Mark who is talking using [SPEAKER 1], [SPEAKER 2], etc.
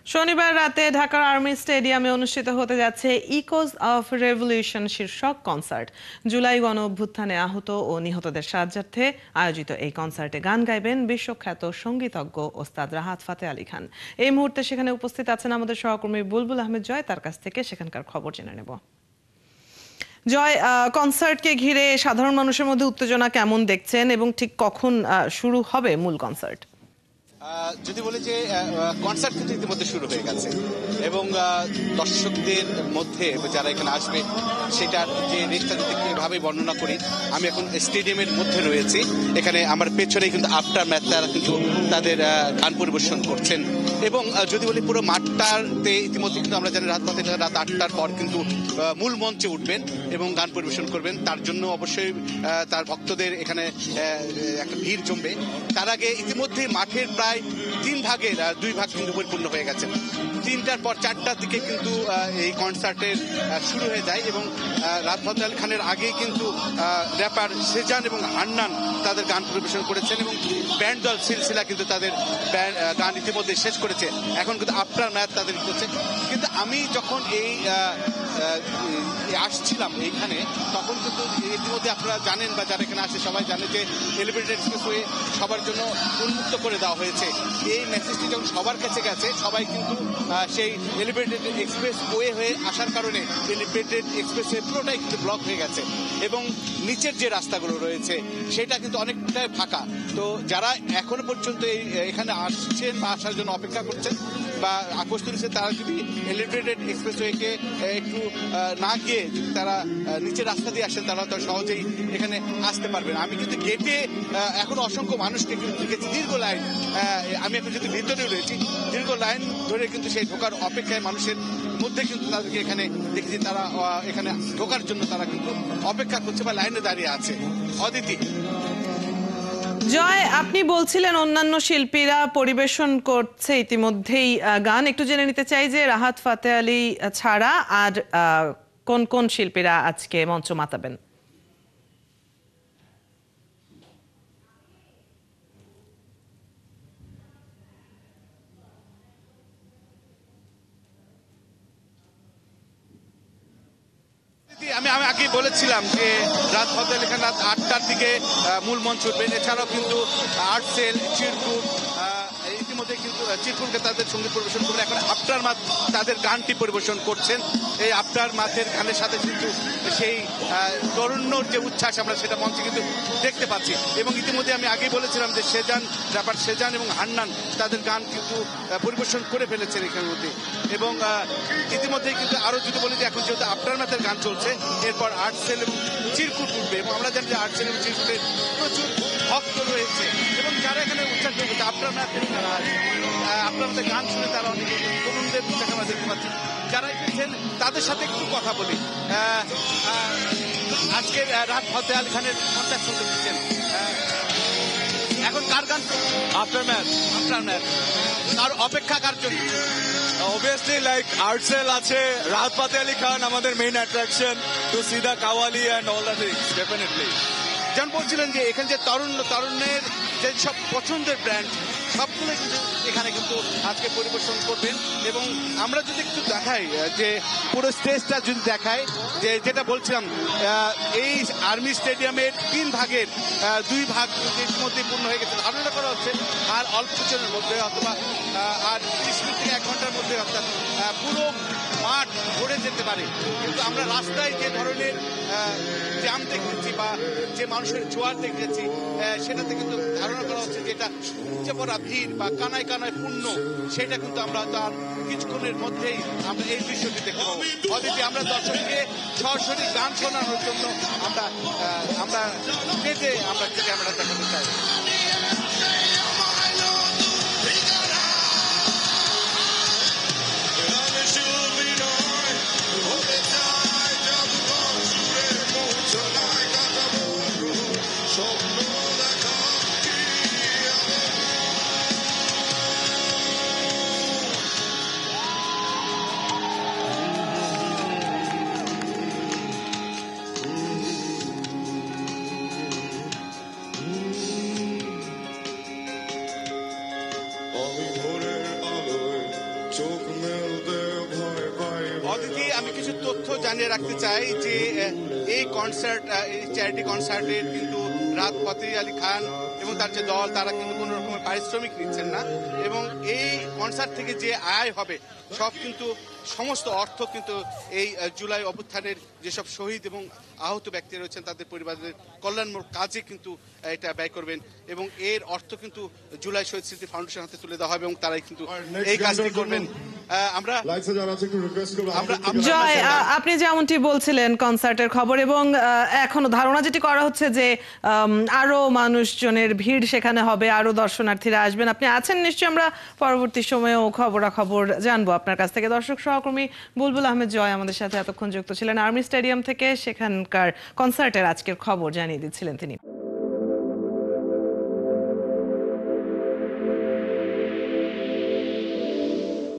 [SPEAKER 1] শনিবার রাতে ঢাকার আর্মি স্টেডিয়ামে অনুষ্ঠিত হতে যাচ্ছে ইকোজ অফ রেভলিউশন শীর্ষক কনসার্ট। জুলাই গণ অভ্যুত্থানে আহত ও নিহতদের সাহায্যার্থে আয়োজিত এই কনসার্টে গান গাইবেন বিশ্বখ্যাত সঙ্গীতজ্ঞ ওস্তাদ রাহাত ফাতে আলী খান। এই মুহূর্তে সেখানে উপস্থিত আছেন আমাদের সহকর্মী বুলবুল আহমেদ জয়। তার কাছ থেকে সেখানকার খবর জেনে নেব। জয়, কনসার্টকে ঘিরে সাধারণ মানুষের মধ্যে উত্তেজনা কেমন দেখছেন এবং ঠিক কখন শুরু হবে মূল কনসার্ট?
[SPEAKER 2] যদি বলি যে কনসার্ট কিন্তু ইতিমধ্যে শুরু হয়ে গেছে এবং দর্শকদের মধ্যে যারা এখানে আসবে সেটার যে রেটটা যদি কিভাবে বর্ণনা করি, আমি এখন স্টেডিয়ামের মধ্যে রয়েছি। এখানে আমার পেছনে কিন্তু আফটার ম্যাচ তারা কিন্তু তাদের গান পরিবেশন করছেন এবং যদি বলি পুরো মাঠটাতে ইতিমধ্যে কিন্তু আমরা জানি রাত 8টার পর কিন্তু মূল মঞ্চে উঠবেন এবং গান পরিবেশন করবেন। তার জন্য অবশ্যই তার ভক্তদের এখানে একটা ভিড় জমবে। তার আগে ইতিমধ্যে মাঠের প্রায় 3 ভাগের 2 ভাগ কিন্তু পরিপূর্ণ হয়ে গেছে। 3টার পর 4টার দিকে কিন্তু এই কনসার্টের শুরু হয়ে যায় এবং রাহাত ফাতে আলী খানের আগেই কিন্তু র্যাপার সেজান এবং হান্নান তাদের গান পরিবেশন করেছেন এবং ব্যান্ড দল সিলসিলা কিন্তু তাদের গান ইতিমধ্যে শেষ করেছে। এখন কিন্তু আফটার ম্যাচ তাদের করছে। কিন্তু আমি যখন এই আসছিলাম এইখানে, তখন কিন্তু ইতিমধ্যে আপনারা জানেন বা যারা এখানে আসে সবাই জানে যে এলিভেটেড এক্সপ্রেসওয়ে সবার জন্য উন্মুক্ত করে দেওয়া হয়েছে। এই মেসেজটি যখন সবার কাছে গেছে, সবাই কিন্তু সেই এলিভেটেড এক্সপ্রেসওয়ে হয়ে আসার কারণে এলিভেটেড এক্সপ্রেসওয়ে পুরোটাই কিন্তু ব্লক হয়ে গেছে এবং নিচের যে রাস্তাগুলো রয়েছে সেটা কিন্তু অনেকটাই ফাঁকা। তো যারা এখনো পর্যন্ত এখানে আসছেন বা আসার জন্য অপেক্ষা করছেন বা আপোষ তুলেছেন, তারা যদি এলিভেটেড এক্সপ্রেসওয়েকে একটু না গিয়ে যদি তারা নিচের রাস্তা দিয়ে আসেন, তারা তো সহজেই এখানে আসতে পারবেন। আমি কিন্তু গেটে এখন অসংখ্য মানুষকে কিন্তু দেখেছি, দীর্ঘ লাইন। আমি এখন যদি ভিতরে রয়েছি, দীর্ঘ লাইন ধরে কিন্তু সেই ঢোকার অপেক্ষায় মানুষের মধ্যে কিন্তু তাদেরকে এখানে দেখেছি, তারা এখানে ঢোকার জন্য তারা কিন্তু অপেক্ষা করছে বা লাইনে দাঁড়িয়ে আছে। অদিতি।
[SPEAKER 1] জয়, আপনি বলছিলেন অন্যান্য শিল্পীরা পরিবেশন করছে ইতিমধ্যেই গান। একটু জেনে নিতে চাই যে রাহাত ফাতে আলী ছাড়া আর কোন কোন শিল্পীরা আজকে মঞ্চ মাতাবেন?
[SPEAKER 2] আমি আগে বলেছিলাম যে রাহাত ফাতে আলী খান রাত 8টার দিকে মূল মঞ্চ উঠবেন। এছাড়াও কিন্তু আর্টসেল, চিরকুট ইতিমধ্যে কিন্তু চিরকুটকে তাদের সঙ্গীত পরিবেশন করবেন। এখন আফটার মাথ তাদের গানটি পরিবেশন করছেন। এই আফটার মাথের গানের সাথে কিন্তু সেই তরুণ্যর যে উচ্ছ্বাস আমরা সেটা মঞ্চে কিন্তু দেখতে পাচ্ছি এবং ইতিমধ্যে আমি আগেই বলেছিলাম যে র্যাপার সেজান এবং হান্নান তাদের গান কিন্তু পরিবেশন করে ফেলেছেন এখানের মধ্যে এবং ইতিমধ্যেই কিন্তু আরো যদি বলি যে এখন যেহেতু আফটার ম্যাথের গান চলছে, এরপর আর্টসেল এবং চিরকুট উঠবে এবং আমরা জানি যে আর্টসেল এবং চিরকুটের প্রচুর ভক্ত রয়েছে এবং যারা এখানে উচ্ছ্বাস করছে আফটার ম্যাথের যারা আছে, আপনার মধ্যে গান শুনে তারা অনেকে তরুণদের উচ্ছ্বাস আমরা দেখতে পাচ্ছি। যারা এসেছেন তাদের সাথে একটু কথা বলি। আজকে রাহাত ফাতে আলী খানের কনসার্ট শুনতে দিচ্ছেন, এখন কার গান?
[SPEAKER 3] আফটার ম্যাচ
[SPEAKER 2] আর অপেক্ষা কার জন্য?
[SPEAKER 3] obviously like Artsel আছে, রাহাত ফাতে আলী খান আমাদের main attraction, to see the qawwali and all the things definitely.
[SPEAKER 2] যেমন বলছিলেন যে এখানে যে তরুণের যে সব পছন্দের ব্র্যান্ড সবগুলো কিন্তু এখানে কিন্তু আজকে পরিবেশন করবেন এবং আমরা যদি একটু দেখাই যে পুরো স্টেজটা যদি দেখাই, যে যেটা বলছিলাম এই আর্মি স্টেডিয়ামের 3 ভাগের 2 ভাগ ইতিমধ্যে পূর্ণ হয়ে গেছে। ধারণা করা হচ্ছে আর অল্প কিছুর মধ্যে অথবা আর 30 মিনিট থেকে 1 ঘন্টার মধ্যে অর্থাৎ পুরো মাঠ ভরে যেতে পারে। কিন্তু আমরা রাস্তায় যে ধরনের জ্যাম দেখেছি বা যে মানুষের জোয়ার দেখেছি, সেটাতে কিন্তু ধারণা করা হচ্ছে যে এটা উপচে পড়া ভিড় বা কানায় কানায় পূর্ণ, সেটা কিন্তু আমরা তার কিছুক্ষণের মধ্যেই আমরা এই দৃশ্যটি দেখতে পাবো। অদিতি, আমরা দর্শককে সরাসরি গান শোনানোর জন্য আমরা স্টেজে আমরা ক্যামেরা দেখাতে চাই। কিছু তথ্য জানিয়ে রাখতে চাই যে এই কনসার্ট, এই চ্যারিটি কনসার্টের কিন্তু রাহাত ফাতেহ আলী খান এবং তার যে দল তারা কিন্তু কোনো রকমের পারিশ্রমিক নিচ্ছেন না, এবং এই কনসার্ট থেকে যে আয় হবে সব কিন্তু সমস্ত অর্থ কিন্তু এই জুলাই অভ্যুত্থানের যেসব শহীদ এবং আহত ব্যক্তি রয়েছেন তাদের পরিবারের কল্যাণমূলক কাজে কিন্তু এটা ব্যয় করবেন, এবং এর অর্থ কিন্তু জুলাই শহীদ স্মৃতি ফাউন্ডেশন হাতে তুলে দেওয়া হবে এবং তারাই কিন্তু এই কাজটি করবেন। আমরা
[SPEAKER 1] জয়, আপনি যেমনটি বলছিলেন কনসার্টের খবর, এবং এখনো ধারণা যেটি করা হচ্ছে যে আরো মানুষজনের ভিড় সেখানে হবে, আরো দর্শনার্থীরা আসবেন। আপনি আছেন নিশ্চয়ই, আমরা পরবর্তী সময়েও খবরাখবর জানবো আপনার কাছ থেকে। দর্শক সহকর্মী বুলবুল আহমেদ জয় আমাদের সাথে এতক্ষণ যুক্ত ছিলেন আর্মি স্টেডিয়াম থেকে, সেখানকার কনসার্টের আজকের খবর জানিয়ে দিচ্ছিলেন তিনি।